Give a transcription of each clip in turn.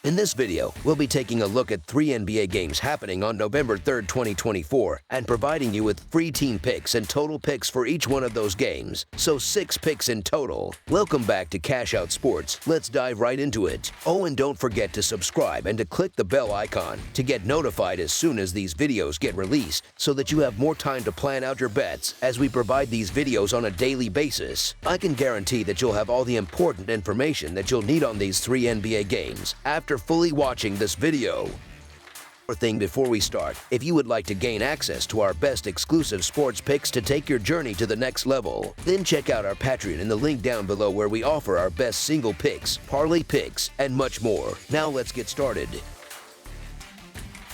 In this video, we'll be taking a look at 3 NBA games happening on November 3rd, 2024, and providing you with free team picks and total picks for each one of those games, so 6 picks in total. Welcome back to Cash Out Sports. Let's dive right into it. Oh, and don't forget to subscribe and to click the bell icon to get notified as soon as these videos get released, so that you have more time to plan out your bets as we provide these videos on a daily basis. I can guarantee that you'll have all the important information that you'll need on these 3 NBA games after fully watching this video. One thing before we start, if you would like to gain access to our best exclusive sports picks to take your journey to the next level, then check out our Patreon in the link down below, where we offer our best single picks, parlay picks, and much more. Now let's get started.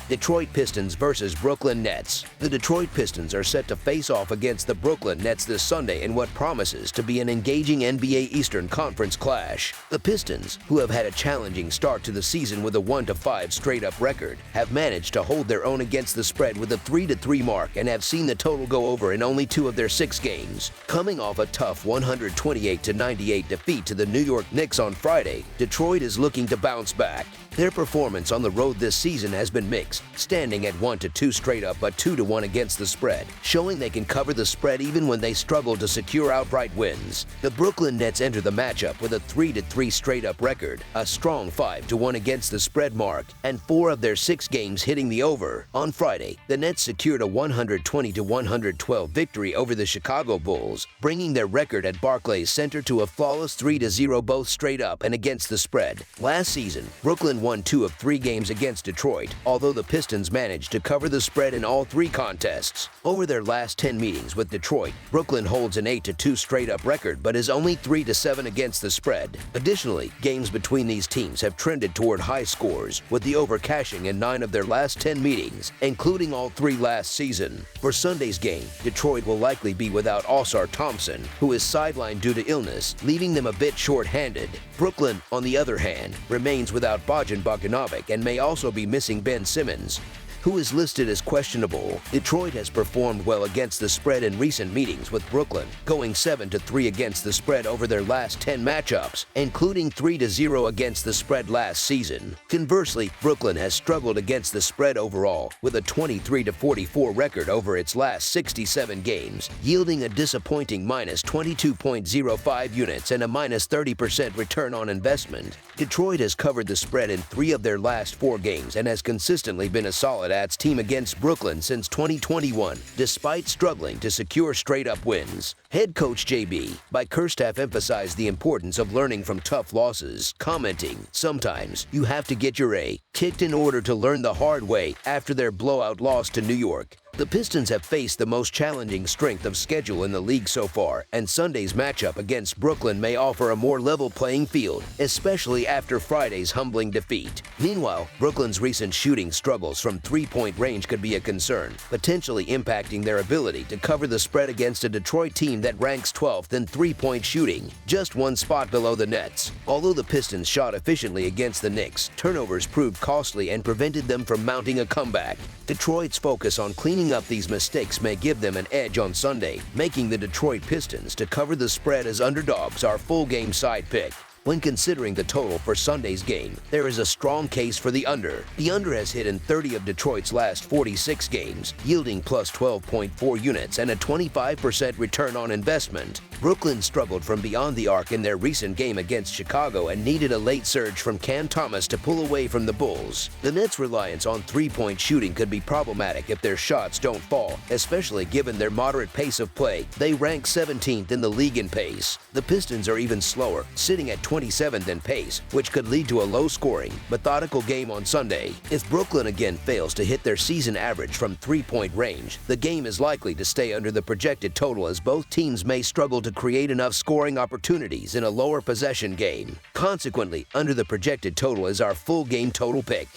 Detroit Pistons versus Brooklyn Nets. The Detroit Pistons are set to face off against the Brooklyn Nets this Sunday in what promises to be an engaging NBA Eastern Conference clash. The Pistons, who have had a challenging start to the season with a 1-5 straight-up record, have managed to hold their own against the spread with a 3-3 mark and have seen the total go over in only 2 of their 6 games. Coming off a tough 128-98 defeat to the New York Knicks on Friday, Detroit is looking to bounce back. Their performance on the road this season has been mixed, standing at 1-2 straight up but 2-1 against the spread, showing they can cover the spread even when they struggle to secure outright wins. The Brooklyn Nets enter the matchup with a 3-3 straight up record, a strong 5-1 against the spread mark, and 4 of their 6 games hitting the over. On Friday, the Nets secured a 120-112 victory over the Chicago Bulls, bringing their record at Barclays Center to a flawless 3-0 both straight up and against the spread. Last season, Brooklyn won 2 of 3 games against Detroit, although the Pistons managed to cover the spread in all 3 contests. Over their last 10 meetings with Detroit, Brooklyn holds an 8-2 straight-up record but is only 3-7 against the spread. Additionally, games between these teams have trended toward high scores, with the over cashing in 9 of their last 10 meetings, including all 3 last season. For Sunday's game, Detroit will likely be without Ausar Thompson, who is sidelined due to illness, leaving them a bit short-handed. Brooklyn, on the other hand, remains without Bogdanovic and may also be missing Ben Simmons, who is listed as questionable. Detroit has performed well against the spread in recent meetings with Brooklyn, going 7-3 against the spread over their last 10 matchups, including 3-0 against the spread last season. Conversely, Brooklyn has struggled against the spread overall, with a 23-44 record over its last 67 games, yielding a disappointing minus 22.05 units and a minus 30% return on investment. Detroit has covered the spread in 3 of their last 4 games and has consistently been a solid team against Brooklyn since 2021, despite struggling to secure straight-up wins. Head coach J.B. Bickerstaff emphasized the importance of learning from tough losses, commenting, "Sometimes you have to get your A kicked in order to learn the hard way," after their blowout loss to New York. The Pistons have faced the most challenging strength of schedule in the league so far, and Sunday's matchup against Brooklyn may offer a more level playing field, especially after Friday's humbling defeat. Meanwhile, Brooklyn's recent shooting struggles from three-point range could be a concern, potentially impacting their ability to cover the spread against a Detroit team that ranks 12th in three-point shooting, just 1 spot below the Nets. Although the Pistons shot efficiently against the Knicks, turnovers proved costly and prevented them from mounting a comeback. Detroit's focus on cleaning up these mistakes may give them an edge on Sunday, making the Detroit Pistons to cover the spread as underdogs our full game side pick. When considering the total for Sunday's game, there is a strong case for the under. The under has hit in 30 of Detroit's last 46 games, yielding plus 12.4 units and a 25% return on investment. Brooklyn struggled from beyond the arc in their recent game against Chicago and needed a late surge from Cam Thomas to pull away from the Bulls. The Nets' reliance on three-point shooting could be problematic if their shots don't fall, especially given their moderate pace of play. They rank 17th in the league in pace. The Pistons are even slower, sitting at 27th in pace, which could lead to a low-scoring, methodical game on Sunday. If Brooklyn again fails to hit their season average from three-point range, the game is likely to stay under the projected total, as both teams may struggle to create enough scoring opportunities in a lower possession game. Consequently, under the projected total is our full game total pick.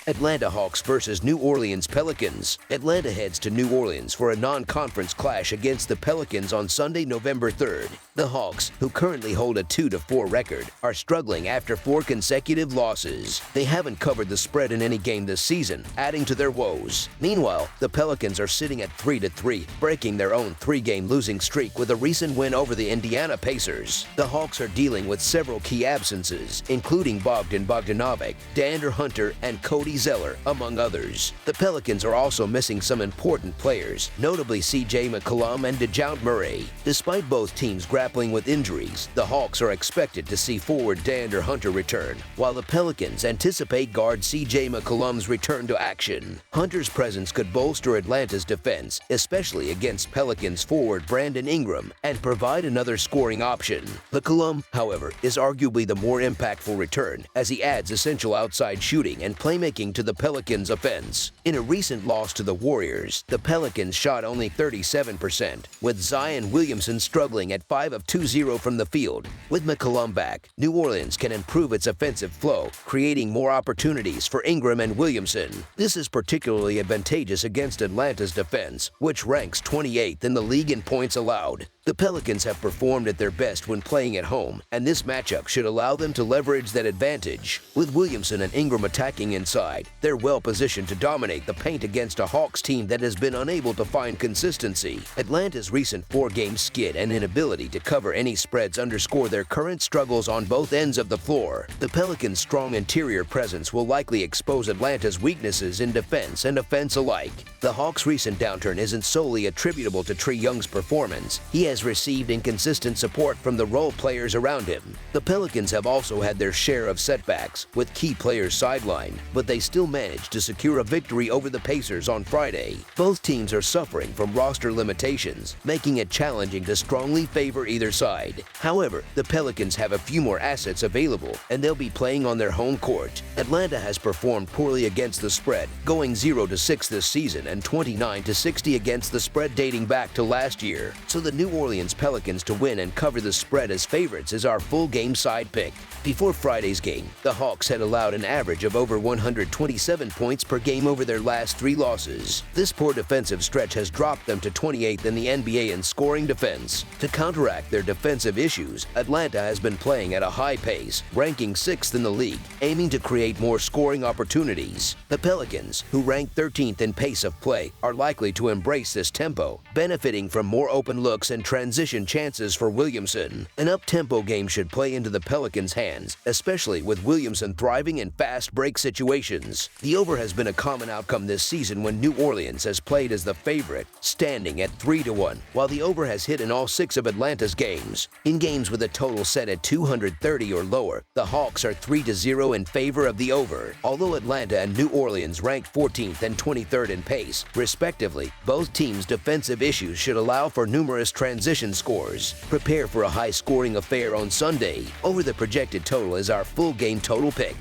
Atlanta Hawks versus New Orleans Pelicans. Atlanta heads to New Orleans for a non-conference clash against the Pelicans on Sunday, November 3rd. The Hawks, who currently hold a 2-4 record, are struggling after 4 consecutive losses. They haven't covered the spread in any game this season, adding to their woes. Meanwhile, the Pelicans are sitting at 3-3, breaking their own 3-game losing streak with a recent win over the Indiana Pacers. The Hawks are dealing with several key absences, including Bogdan Bogdanovic, De'Andre Hunter, and Cody Zeller, among others. The Pelicans are also missing some important players, notably CJ McCollum and DeJounte Murray. Despite both teams grappling with injuries, the Hawks are expected to see forward De'Andre Hunter return, while the Pelicans anticipate guard CJ McCollum's return to action. Hunter's presence could bolster Atlanta's defense, especially against Pelicans forward Brandon Ingram, and provide another scoring option. McCollum, however, is arguably the more impactful return, as he adds essential outside shooting and playmaking to the Pelicans' offense. In a recent loss to the Warriors, the Pelicans shot only 37%, with Zion Williamson struggling at 5 of 20 from the field. With McCollum back, New Orleans can improve its offensive flow, creating more opportunities for Ingram and Williamson. This is particularly advantageous against Atlanta's defense, which ranks 28th in the league in points allowed. The Pelicans have performed at their best when playing at home, and this matchup should allow them to leverage that advantage. With Williamson and Ingram attacking inside, they're well positioned to dominate the paint against a Hawks team that has been unable to find consistency. Atlanta's recent 4-game skid and inability to cover any spreads underscore their current struggles on both ends of the floor. The Pelicans' strong interior presence will likely expose Atlanta's weaknesses in defense and offense alike. The Hawks' recent downturn isn't solely attributable to Trae Young's performance. He has received inconsistent support from the role players around him. The Pelicans have also had their share of setbacks, with key players sidelined, but they still managed to secure a victory over the Pacers on Friday. Both teams are suffering from roster limitations, making it challenging to strongly favor either side. However, the Pelicans have a few more assets available, and they'll be playing on their home court. Atlanta has performed poorly against the spread, going 0-6 this season and 29-60 against the spread dating back to last year. So the New Orleans Pelicans to win and cover the spread as favorites is our full game side pick. Before Friday's game, the Hawks had allowed an average of over 127 points per game over their last 3 losses. This poor defensive stretch has dropped them to 28th in the NBA in scoring defense. To counteract their defensive issues, Atlanta has been playing at a high pace, ranking 6th in the league, aiming to create more scoring opportunities. The Pelicans, who rank 13th in pace of play, are likely to embrace this tempo, benefiting from more open looks and transition chances for Williamson. An up-tempo game should play into the Pelicans' hands, especially with Williamson thriving in fast break situations. The over has been a common outcome this season when New Orleans has played as the favorite, standing at 3-1, while the over has hit in all 6 of Atlanta's games. In games with a total set at 230 or lower, the Hawks are 3-0 in favor of the over. Although Atlanta and New Orleans rank 14th and 23rd in pace, respectively, both teams' defensive issues should allow for numerous transition scores. Prepare for a high-scoring affair on Sunday. Over the projected total is our full game total pick.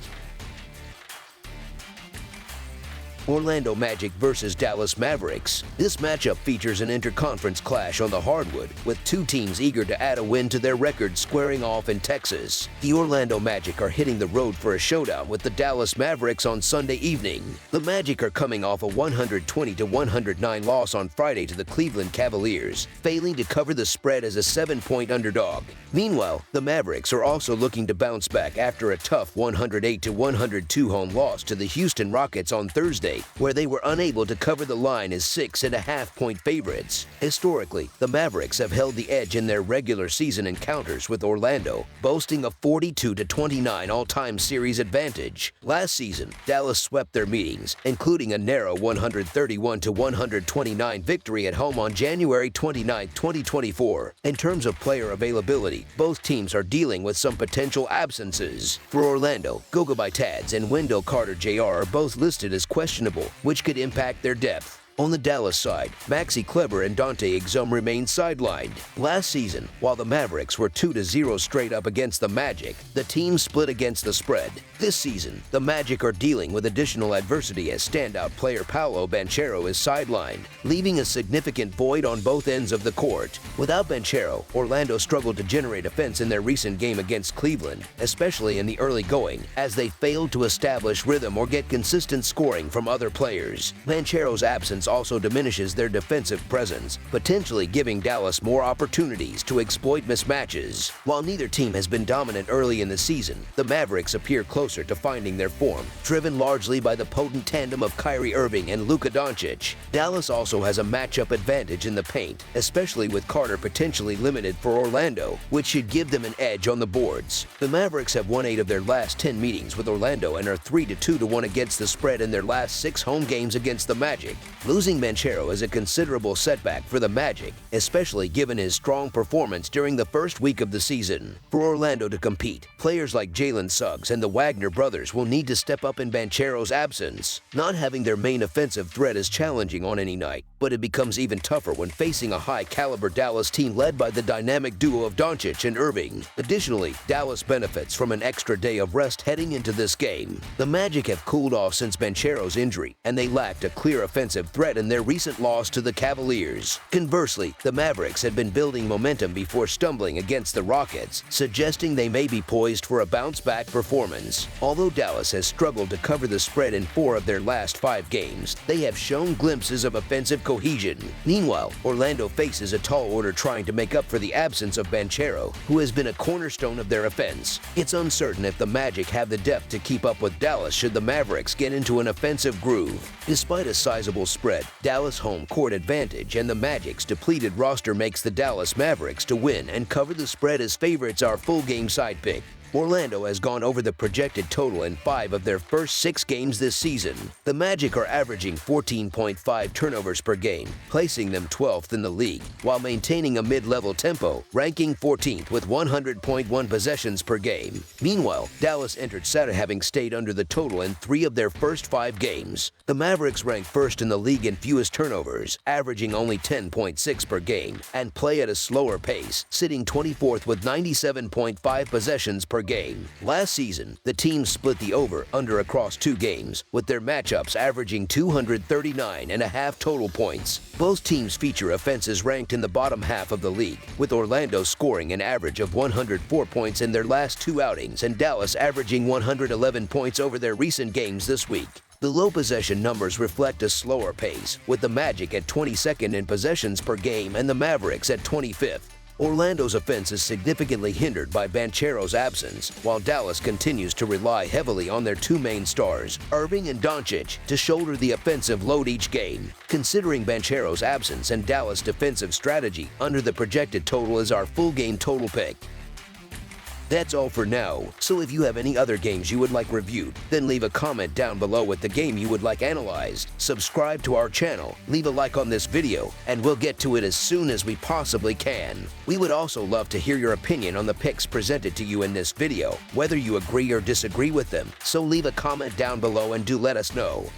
Orlando Magic versus Dallas Mavericks. This matchup features an interconference clash on the hardwood, with 2 teams eager to add a win to their record squaring off in Texas. The Orlando Magic are hitting the road for a showdown with the Dallas Mavericks on Sunday evening. The Magic are coming off a 120-109 loss on Friday to the Cleveland Cavaliers, failing to cover the spread as a 7-point underdog. Meanwhile, the Mavericks are also looking to bounce back after a tough 108-102 home loss to the Houston Rockets on Thursday, where they were unable to cover the line as 6.5-point favorites. Historically, the Mavericks have held the edge in their regular season encounters with Orlando, boasting a 42-29 all-time series advantage. Last season, Dallas swept their meetings, including a narrow 131-129 victory at home on January 29, 2024. In terms of player availability, both teams are dealing with some potential absences. For Orlando, Goga Bitadze and Wendell Carter Jr. are both listed as questionable, which could impact their depth. On the Dallas side, Maxi Kleber and Dante Exum remain sidelined. Last season, while the Mavericks were 2-0 straight up against the Magic, the team split against the spread. This season, the Magic are dealing with additional adversity as standout player Paolo Banchero is sidelined, leaving a significant void on both ends of the court. Without Banchero, Orlando struggled to generate offense in their recent game against Cleveland, especially in the early going, as they failed to establish rhythm or get consistent scoring from other players. Banchero's absence also diminishes their defensive presence, potentially giving Dallas more opportunities to exploit mismatches. While neither team has been dominant early in the season, the Mavericks appear closer to finding their form, driven largely by the potent tandem of Kyrie Irving and Luka Doncic. Dallas also has a matchup advantage in the paint, especially with Carter potentially limited for Orlando, which should give them an edge on the boards. The Mavericks have won 8 of their last 10 meetings with Orlando and are 3-2-1 against the spread in their last 6 home games against the Magic. Losing Banchero is a considerable setback for the Magic, especially given his strong performance during the first week of the season. For Orlando to compete, players like Jalen Suggs and the Wagner brothers will need to step up in Banchero's absence. Not having their main offensive threat is challenging on any night, but it becomes even tougher when facing a high-caliber Dallas team led by the dynamic duo of Doncic and Irving. Additionally, Dallas benefits from an extra day of rest heading into this game. The Magic have cooled off since Banchero's injury, and they lacked a clear offensive threat in their recent loss to the Cavaliers. Conversely, the Mavericks had been building momentum before stumbling against the Rockets, suggesting they may be poised for a bounce-back performance. Although Dallas has struggled to cover the spread in 4 of their last 5 games, they have shown glimpses of offensive cohesion. Meanwhile, Orlando faces a tall order trying to make up for the absence of Banchero, who has been a cornerstone of their offense. It's uncertain if the Magic have the depth to keep up with Dallas should the Mavericks get into an offensive groove. Despite a sizable spread, Dallas' home court advantage and the Magic's depleted roster makes the Dallas Mavericks to win and cover the spread as favorites our full game side pick. Orlando has gone over the projected total in 5 of their first 6 games this season. The Magic are averaging 14.5 turnovers per game, placing them 12th in the league, while maintaining a mid-level tempo, ranking 14th with 100.1 possessions per game. Meanwhile, Dallas entered Saturday having stayed under the total in 3 of their first 5 games. The Mavericks rank first in the league in fewest turnovers, averaging only 10.6 per game, and play at a slower pace, sitting 24th with 97.5 possessions per game. Last season, the team split the over-under across 2 games, with their matchups averaging 239.5 total points. Both teams feature offenses ranked in the bottom half of the league, with Orlando scoring an average of 104 points in their last 2 outings and Dallas averaging 111 points over their recent games this week. The low possession numbers reflect a slower pace, with the Magic at 22nd in possessions per game and the Mavericks at 25th. Orlando's offense is significantly hindered by Banchero's absence, while Dallas continues to rely heavily on their 2 main stars, Irving and Doncic, to shoulder the offensive load each game. Considering Banchero's absence and Dallas' defensive strategy, under the projected total is our full game total pick. That's all for now, so if you have any other games you would like reviewed, then leave a comment down below with the game you would like analyzed. Subscribe to our channel, leave a like on this video, and we'll get to it as soon as we possibly can. We would also love to hear your opinion on the picks presented to you in this video, whether you agree or disagree with them, so leave a comment down below and do let us know.